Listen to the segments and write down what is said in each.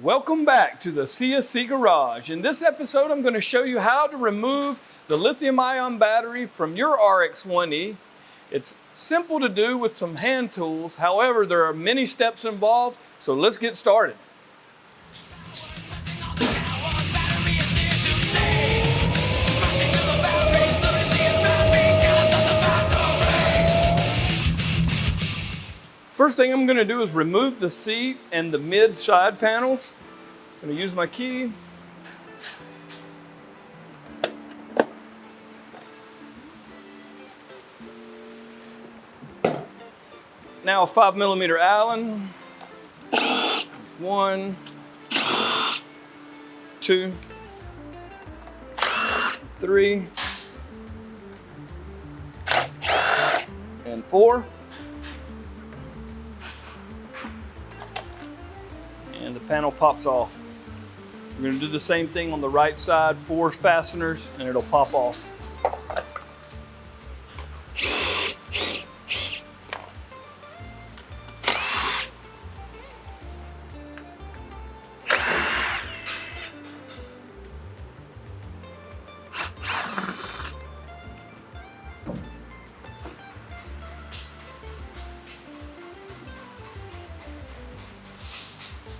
Welcome back to the CSC Garage. In this episode, I'm going to show you how to remove the lithium-ion battery from your RX1E. It's simple to do with some hand tools. However, there are many steps involved, so let's get started. First thing I'm going to do is remove the seat and the mid side panels. I'm going to use my key. Now a 5mm Allen. 1, 2, 3, and 4. And the panel pops off. We're going to do the same thing on the right side, 4 fasteners, and it'll pop off.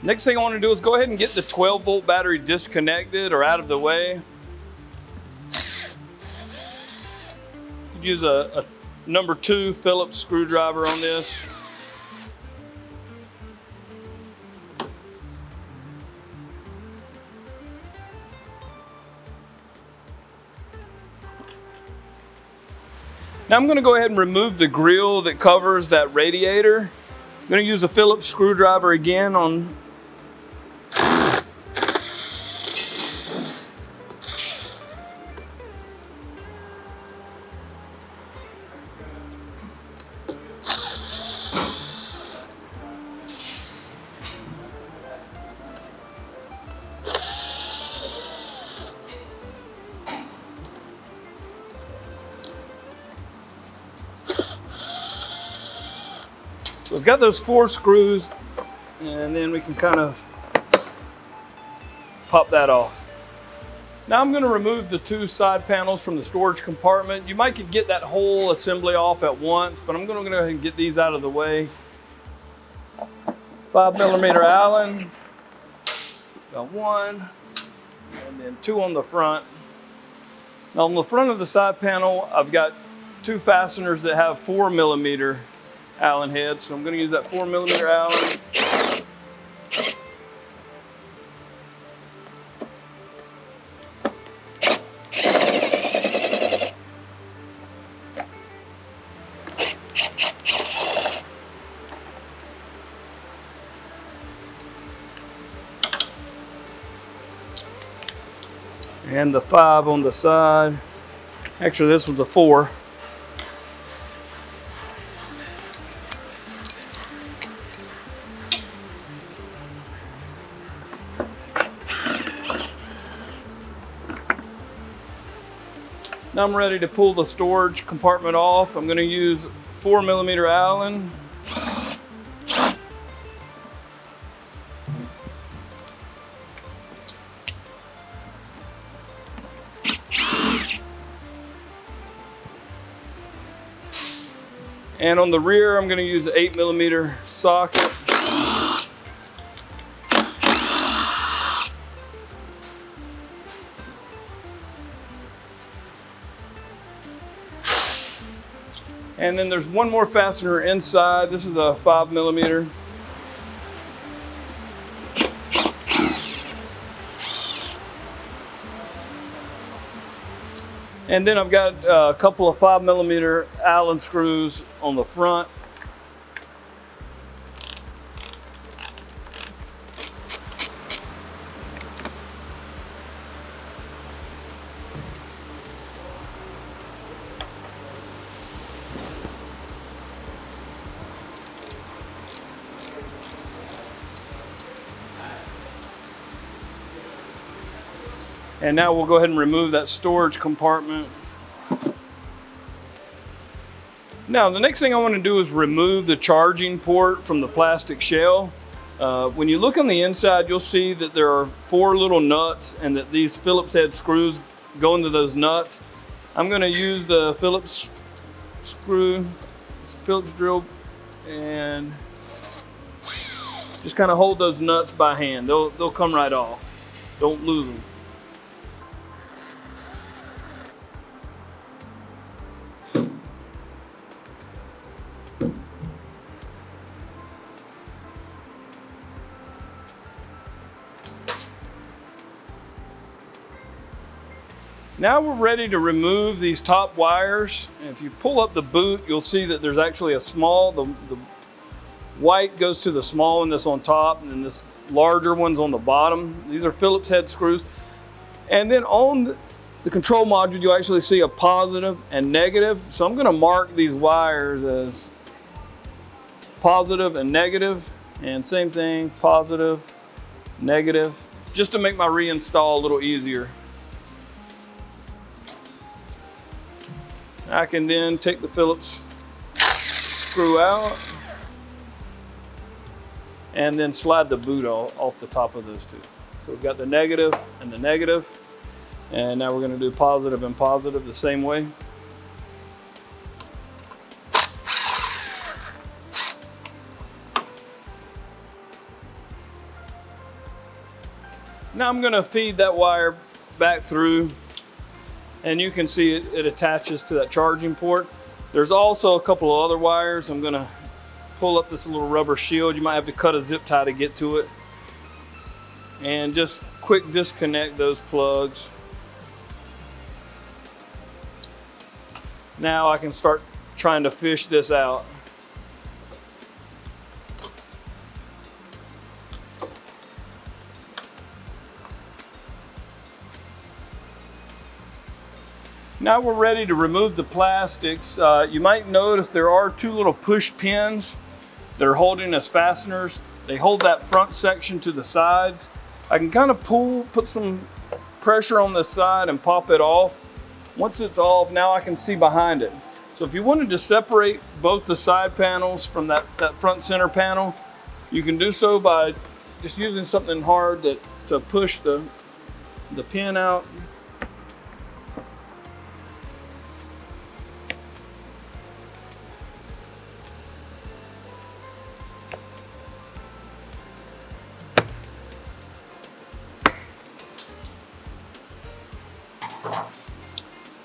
Next thing I want to do is go ahead and get the 12-volt battery disconnected or out of the way. Use a number 2 Phillips screwdriver on this. Now I'm going to go ahead and remove the grille that covers that radiator. I'm going to use a Phillips screwdriver again on So we've got those 4 screws, and then we can kind of pop that off. Now I'm going to remove the 2 side panels from the storage compartment. You might could get that whole assembly off at once, but I'm going to go ahead and get these out of the way. 5mm Allen, got 1, and then 2 on the front. Now on the front of the side panel, I've got 2 fasteners that have 4mm Allen heads, so I'm going to use that 4mm Allen. And the 5 on the side. Actually, this one's a 4. Now I'm ready to pull the storage compartment off. I'm going to use 4mm Allen. And on the rear, I'm going to use an 8mm socket. And then there's one more fastener inside. This is a 5mm. And then I've got a couple of 5mm Allen screws on the front. And now we'll go ahead and remove that storage compartment. Now, the next thing I want to do is remove the charging port from the plastic shell. When you look on the inside, you'll see that there are 4 little nuts and that these Phillips head screws go into those nuts. I'm going to use the Phillips screw, it's a Phillips drill, and just kind of hold those nuts by hand. They'll come right off. Don't lose them. Now we're ready to remove these top wires. And if you pull up the boot, you'll see that there's actually a small, the white goes to the small one that's on top, and then this larger one's on the bottom. These are Phillips head screws. And then on the control module, you actually see a positive and negative. So I'm gonna mark these wires as positive and negative, and same thing, positive, negative, just to make my reinstall a little easier. I can then take the Phillips screw out and then slide the boot off the top of those two. So we've got the negative and the negative, and now we're going to do positive and positive the same way. Now I'm going to feed that wire back through, and you can see it attaches to that charging port. There's also a couple of other wires. I'm gonna pull up this little rubber shield. You might have to cut a zip tie to get to it. And just quick disconnect those plugs. Now I can start trying to fish this out. Now we're ready to remove the plastics. You might notice there are 2 little push pins that are holding as fasteners. They hold that front section to the sides. I can kind of put some pressure on the side and pop it off. Once it's off, now I can see behind it. So if you wanted to separate both the side panels from that front center panel, you can do so by just using something hard to push the pin out.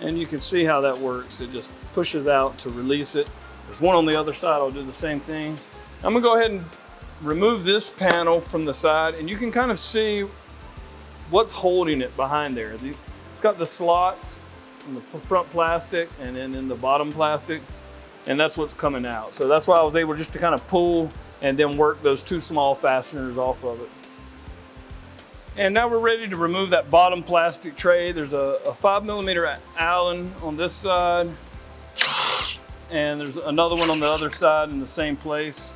And you can see how that works. It just pushes out to release it. There's one on the other side. I'll do the same thing. I'm gonna go ahead and remove this panel from the side, and you can kind of see what's holding it behind there. It's got the slots in the front plastic and then in the bottom plastic, and that's what's coming out. So that's why I was able just to kind of pull and then work those 2 small fasteners off of it. And now we're ready to remove that bottom plastic tray. There's a 5mm Allen on this side, and there's another one on the other side in the same place.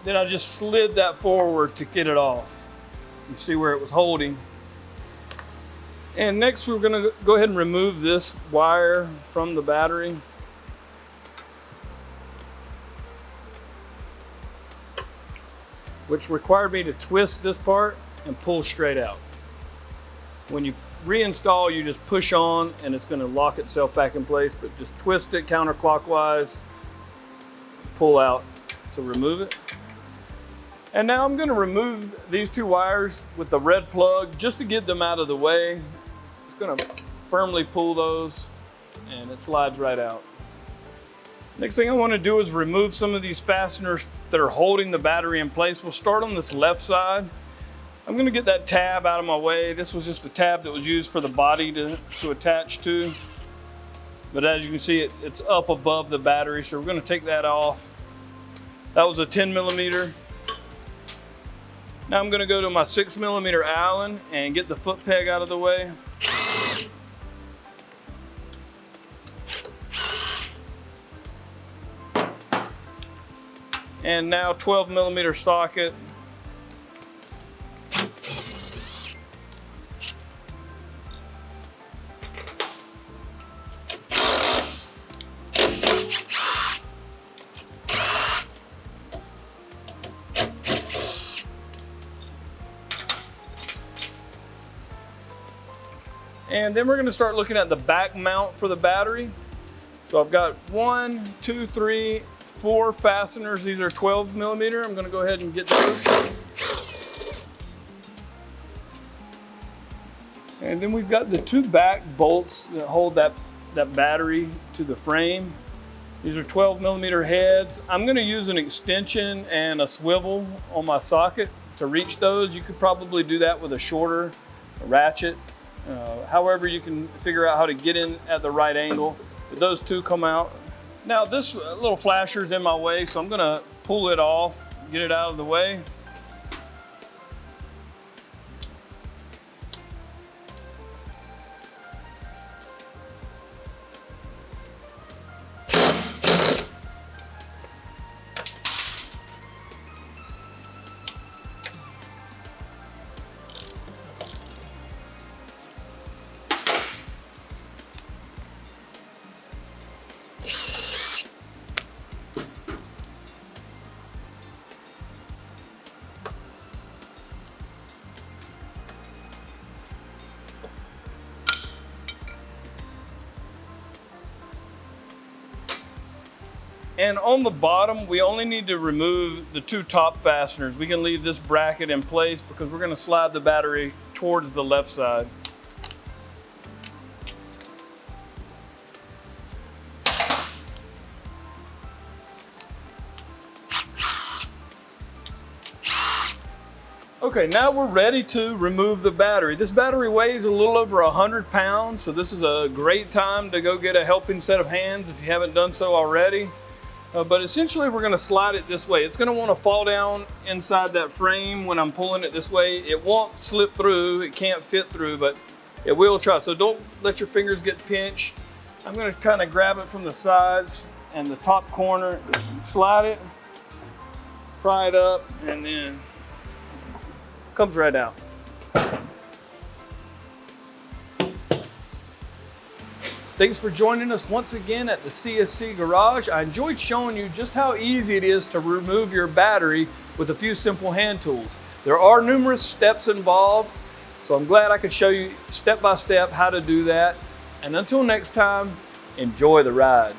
Then I just slid that forward to get it off. You see where it was holding. And next we're gonna go ahead and remove this wire from the battery. Which required me to twist this part and pull straight out. When you reinstall, you just push on and it's gonna lock itself back in place, but just twist it counterclockwise, pull out to remove it. And now I'm gonna remove these 2 wires with the red plug just to get them out of the way. It's gonna firmly pull those and it slides right out. Next thing I wanna do is remove some of these fasteners that are holding the battery in place. We'll start on this left side. I'm gonna get that tab out of my way. This was just a tab that was used for the body to attach to. But as you can see, it's up above the battery, so we're gonna take that off. That was a 10mm. Now I'm gonna go to my 6mm Allen and get the foot peg out of the way. And now 12mm socket. And then we're going to start looking at the back mount for the battery. So I've got 1, 2, 3, 4 fasteners. These are 12 millimeter. I'm going to go ahead and get those. And then we've got the 2 back bolts that hold that battery to the frame. These are 12 millimeter heads. I'm going to use an extension and a swivel on my socket to reach those. You could probably do that with a shorter ratchet. However, you can figure out how to get in at the right angle. But those 2 come out. Now this little flasher's in my way, so I'm going to pull it off, get it out of the way. And on the bottom, we only need to remove the 2 top fasteners. We can leave this bracket in place because we're going to slide the battery towards the left side. Okay, now we're ready to remove the battery. This battery weighs a little over 100 pounds, so this is a great time to go get a helping set of hands if you haven't done so already. But essentially we're going to slide it this way. It's going to want to fall down inside that frame when I'm pulling it this way. It won't slip through, it can't fit through, but it will try. So don't let your fingers get pinched. I'm going to kind of grab it from the sides and the top corner, and slide it, pry it up, and then it comes right out. Thanks for joining us once again at the CSC Garage. I enjoyed showing you just how easy it is to remove your battery with a few simple hand tools. There are numerous steps involved, so I'm glad I could show you step by step how to do that. And until next time, enjoy the ride.